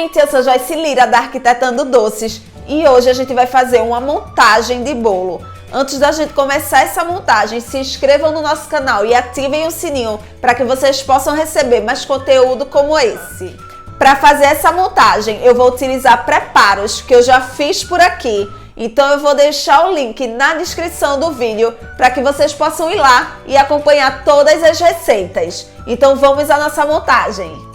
gente, eu sou Joyce Lira da Arquitetando Doces e hoje a gente vai fazer uma montagem de bolo. Antes da gente começar essa montagem, se inscrevam no nosso canal e ativem o sininho para que vocês possam receber mais conteúdo como esse. Para fazer essa montagem, eu vou utilizar preparos que eu já fiz por aqui. Então eu vou deixar o link na descrição do vídeo para que vocês possam ir lá e acompanhar todas as receitas. Então vamos à nossa montagem.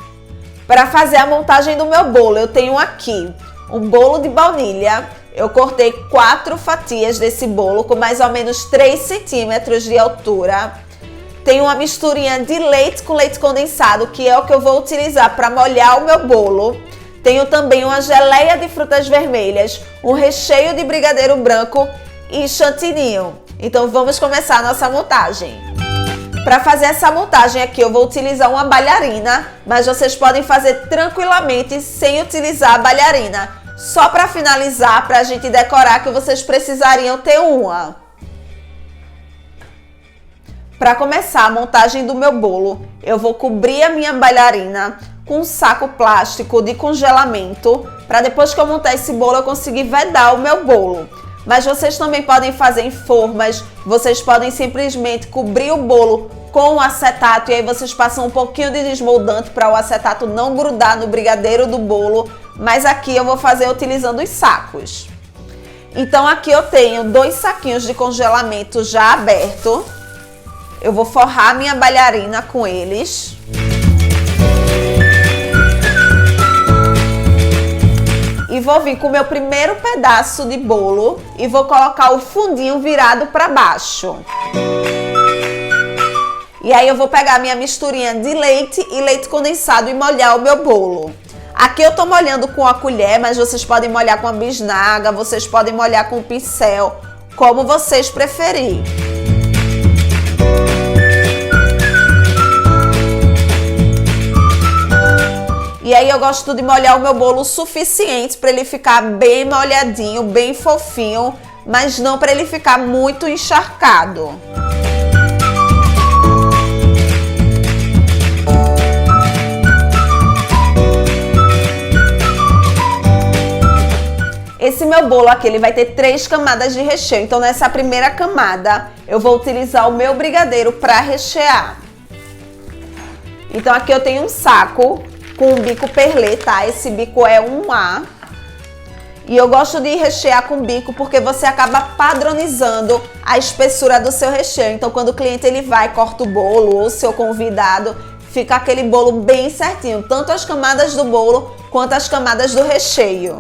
Para fazer a montagem do meu bolo, eu tenho aqui um bolo de baunilha. Eu cortei 4 fatias desse bolo com mais ou menos 3 centímetros de altura. Tenho uma misturinha de leite com leite condensado, que é o que eu vou utilizar para molhar o meu bolo. Tenho também uma geleia de frutas vermelhas, um recheio de brigadeiro branco e chantilly. Então vamos começar a nossa montagem. Para fazer essa montagem aqui eu vou utilizar uma bailarina, mas vocês podem fazer tranquilamente sem utilizar a bailarina. Só para finalizar, para a gente decorar, que vocês precisariam ter uma. Para começar a montagem do meu bolo, eu vou cobrir a minha bailarina com um saco plástico de congelamento, para depois que eu montar esse bolo eu conseguir vedar o meu bolo. Mas vocês também podem fazer em formas, vocês podem simplesmente cobrir o bolo com o acetato e aí vocês passam um pouquinho de desmoldante para o acetato não grudar no brigadeiro do bolo, mas aqui eu vou fazer utilizando os sacos. Então aqui eu tenho 2 saquinhos de congelamento já aberto. Eu vou forrar minha bailarina com eles. E vou vir com o meu primeiro pedaço de bolo e vou colocar o fundinho virado para baixo. E aí eu vou pegar minha misturinha de leite e leite condensado e molhar o meu bolo. Aqui eu tô molhando com a colher, mas vocês podem molhar com a bisnaga, vocês podem molhar com o pincel, como vocês preferirem. E aí eu gosto de molhar o meu bolo o suficiente para ele ficar bem molhadinho, bem fofinho, mas não para ele ficar muito encharcado. Esse meu bolo aqui, ele vai ter 3 camadas de recheio. Então nessa primeira camada eu vou utilizar o meu brigadeiro para rechear. Então aqui eu tenho um saco com um bico perlê, tá? Esse bico é 1A. E eu gosto de rechear com bico porque você acaba padronizando a espessura do seu recheio. Então quando o cliente ele vai, corta o bolo, ou o seu convidado, fica aquele bolo bem certinho. Tanto as camadas do bolo quanto as camadas do recheio.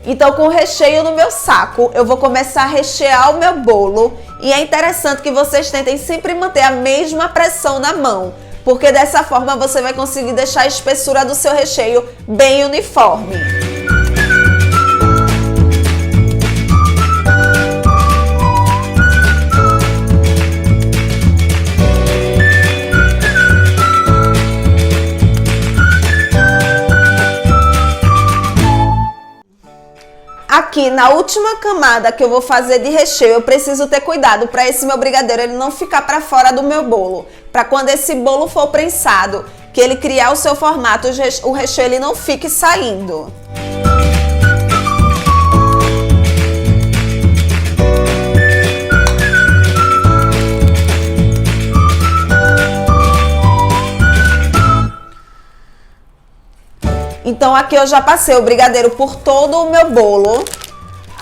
Então com o recheio no meu saco, eu vou começar a rechear o meu bolo. E é interessante que vocês tentem sempre manter a mesma pressão na mão, porque dessa forma você vai conseguir deixar a espessura do seu recheio bem uniforme. Aqui na última camada que eu vou fazer de recheio, eu preciso ter cuidado para esse meu brigadeiro ele não ficar para fora do meu bolo. Para quando esse bolo for prensado, que ele criar o seu formato, o recheio ele não fique saindo. Então aqui eu já passei o brigadeiro por todo o meu bolo.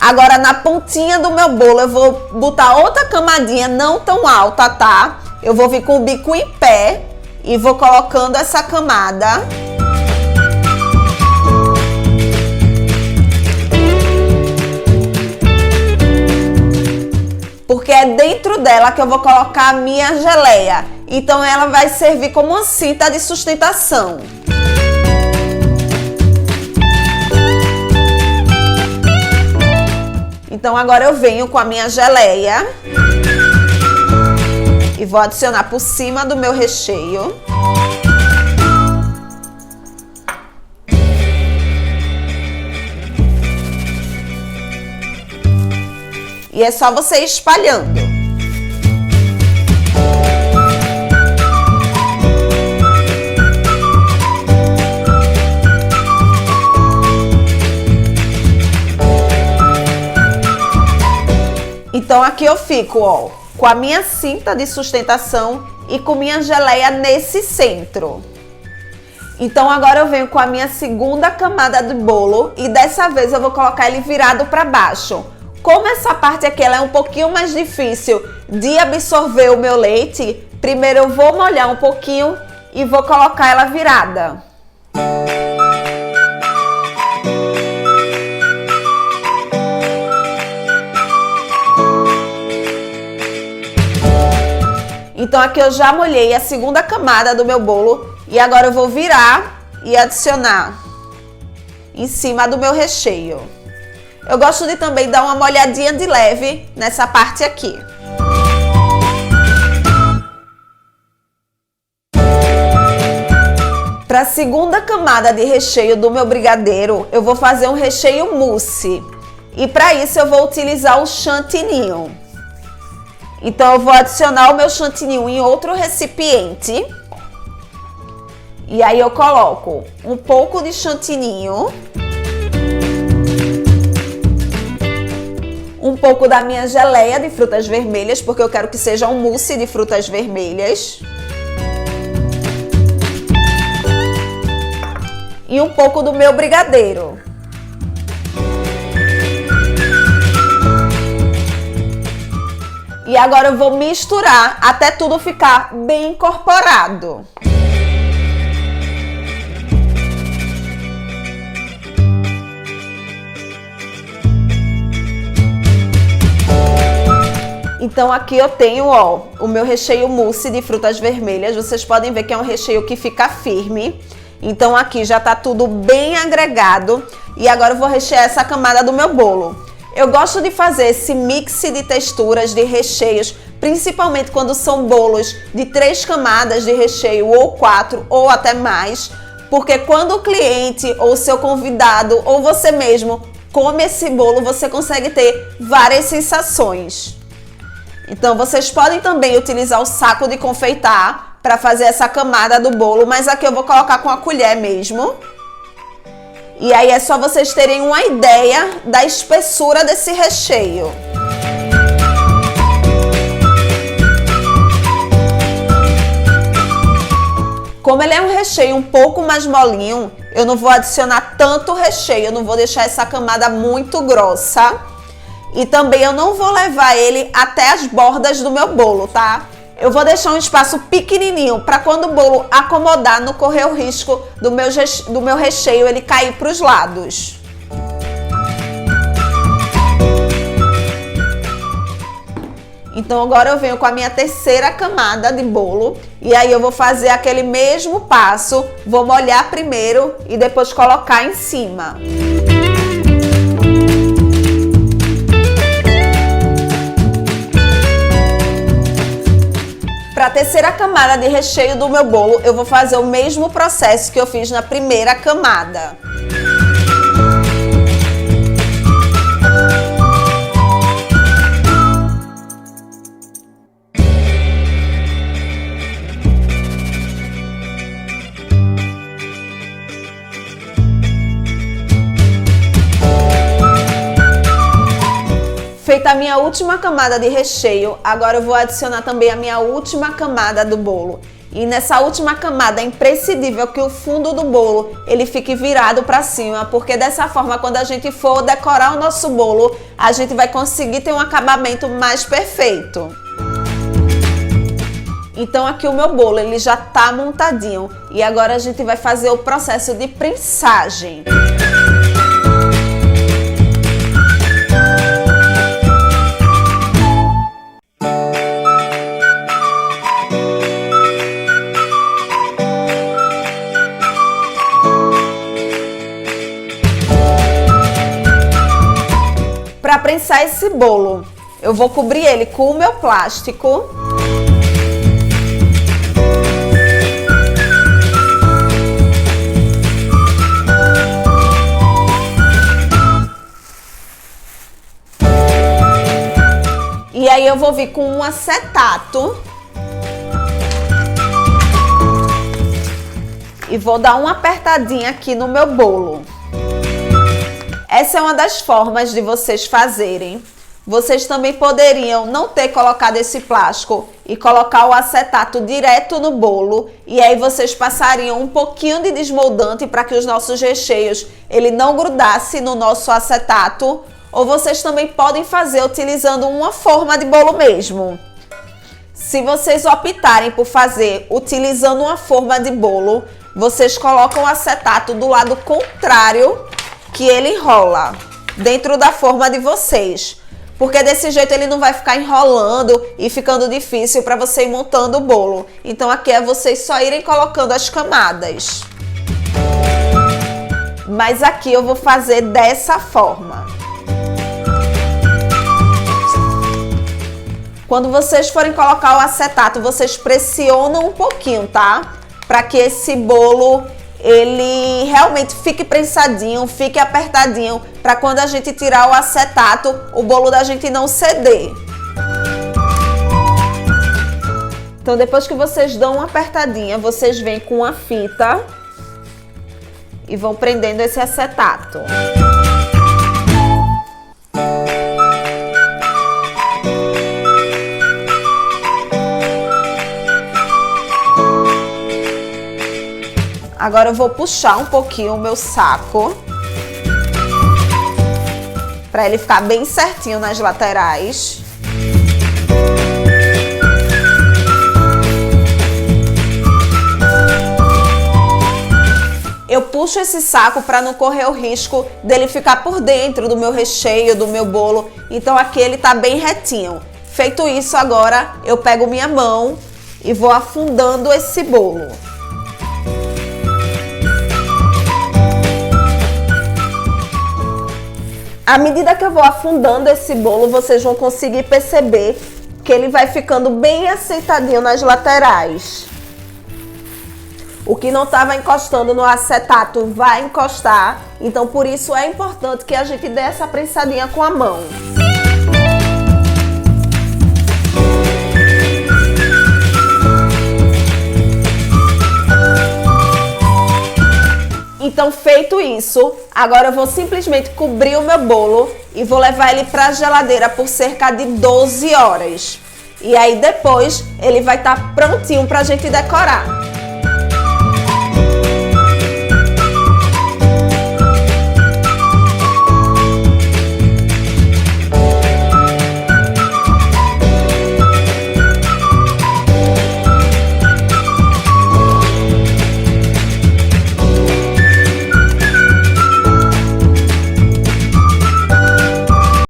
Agora na pontinha do meu bolo eu vou botar outra camadinha não tão alta, tá? Eu vou vir com o bico em pé e vou colocando essa camada. Porque é dentro dela que eu vou colocar a minha geleia. Então ela vai servir como uma cinta de sustentação. Então agora eu venho com a minha geleia e vou adicionar por cima do meu recheio. E é só você ir espalhando. Então aqui eu fico, ó, com a minha cinta de sustentação e com minha geleia nesse centro. Então agora eu venho com a minha segunda camada de bolo e dessa vez eu vou colocar ele virado para baixo. Como essa parte aqui ela é um pouquinho mais difícil de absorver o meu leite, primeiro eu vou molhar um pouquinho e vou colocar ela virada. Então aqui eu já molhei a segunda camada do meu bolo e agora eu vou virar e adicionar em cima do meu recheio. Eu gosto de também dar uma molhadinha de leve nessa parte aqui. Para a segunda camada de recheio do meu brigadeiro, eu vou fazer um recheio mousse. E para isso eu vou utilizar o chantilly. Então eu vou adicionar o meu chantilly em outro recipiente. E aí eu coloco um pouco de chantilly, um pouco da minha geleia de frutas vermelhas, porque eu quero que seja um mousse de frutas vermelhas. E um pouco do meu brigadeiro. E agora eu vou misturar até tudo ficar bem incorporado. Então aqui eu tenho, ó, o meu recheio mousse de frutas vermelhas. Vocês podem ver que é um recheio que fica firme. Então aqui já tá tudo bem agregado. E agora eu vou rechear essa camada do meu bolo. Eu gosto de fazer esse mix de texturas, de recheios, principalmente quando são bolos de 3 camadas de recheio, ou 4, ou até mais, porque quando o cliente, ou seu convidado, ou você mesmo come esse bolo, você consegue ter várias sensações. Então vocês podem também utilizar o saco de confeitar para fazer essa camada do bolo, mas aqui eu vou colocar com a colher mesmo. E aí é só vocês terem uma ideia da espessura desse recheio. Como ele é um recheio um pouco mais molinho, eu não vou adicionar tanto recheio, eu não vou deixar essa camada muito grossa. E também eu não vou levar ele até as bordas do meu bolo, tá? Eu vou deixar um espaço pequenininho para quando o bolo acomodar, não correr o risco do meu recheio ele cair para os lados. Então agora eu venho com a minha terceira camada de bolo e aí eu vou fazer aquele mesmo passo, vou molhar primeiro e depois colocar em cima. Para a terceira camada de recheio do meu bolo, eu vou fazer o mesmo processo que eu fiz na primeira camada. Feita a minha última camada de recheio, agora eu vou adicionar também a minha última camada do bolo. E nessa última camada é imprescindível que o fundo do bolo ele fique virado para cima, porque dessa forma quando a gente for decorar o nosso bolo, a gente vai conseguir ter um acabamento mais perfeito. Então aqui o meu bolo ele já tá montadinho e agora a gente vai fazer o processo de prensagem. Para prensar esse bolo, eu vou cobrir ele com o meu plástico. eu vou vir com um acetato e vou dar uma apertadinha aqui no meu bolo. Essa é uma das formas de vocês fazerem. Vocês também poderiam não ter colocado esse plástico e colocar o acetato direto no bolo, e aí vocês passariam um pouquinho de desmoldante para que os nossos recheios ele não grudasse no nosso acetato, ou vocês também podem fazer utilizando uma forma de bolo mesmo. Se vocês optarem por fazer utilizando uma forma de bolo, vocês colocam o acetato do lado contrário que ele enrola, dentro da forma de vocês. Porque desse jeito ele não vai ficar enrolando e ficando difícil para você ir montando o bolo. Então aqui é vocês só irem colocando as camadas. Mas aqui eu vou fazer dessa forma. Quando vocês forem colocar o acetato, vocês pressionam um pouquinho, tá? Para que esse bolo ele realmente fique prensadinho, fique apertadinho, para quando a gente tirar o acetato, o bolo da gente não ceder. Então depois que vocês dão uma apertadinha, vocês vêm com a fita e vão prendendo esse acetato. Agora eu vou puxar um pouquinho o meu saco para ele ficar bem certinho nas laterais. Eu puxo esse saco para não correr o risco dele ficar por dentro do meu recheio, do meu bolo. Então aqui ele tá bem retinho. Feito isso, agora eu pego minha mão e vou afundando esse bolo. À medida que eu vou afundando esse bolo, vocês vão conseguir perceber que ele vai ficando bem assentadinho nas laterais. O que não estava encostando no acetato vai encostar, então por isso é importante que a gente dê essa prensadinha com a mão. Então, feito isso, agora eu vou simplesmente cobrir o meu bolo e vou levar ele para a geladeira por cerca de 12 horas. E aí depois ele vai estar prontinho para a gente decorar.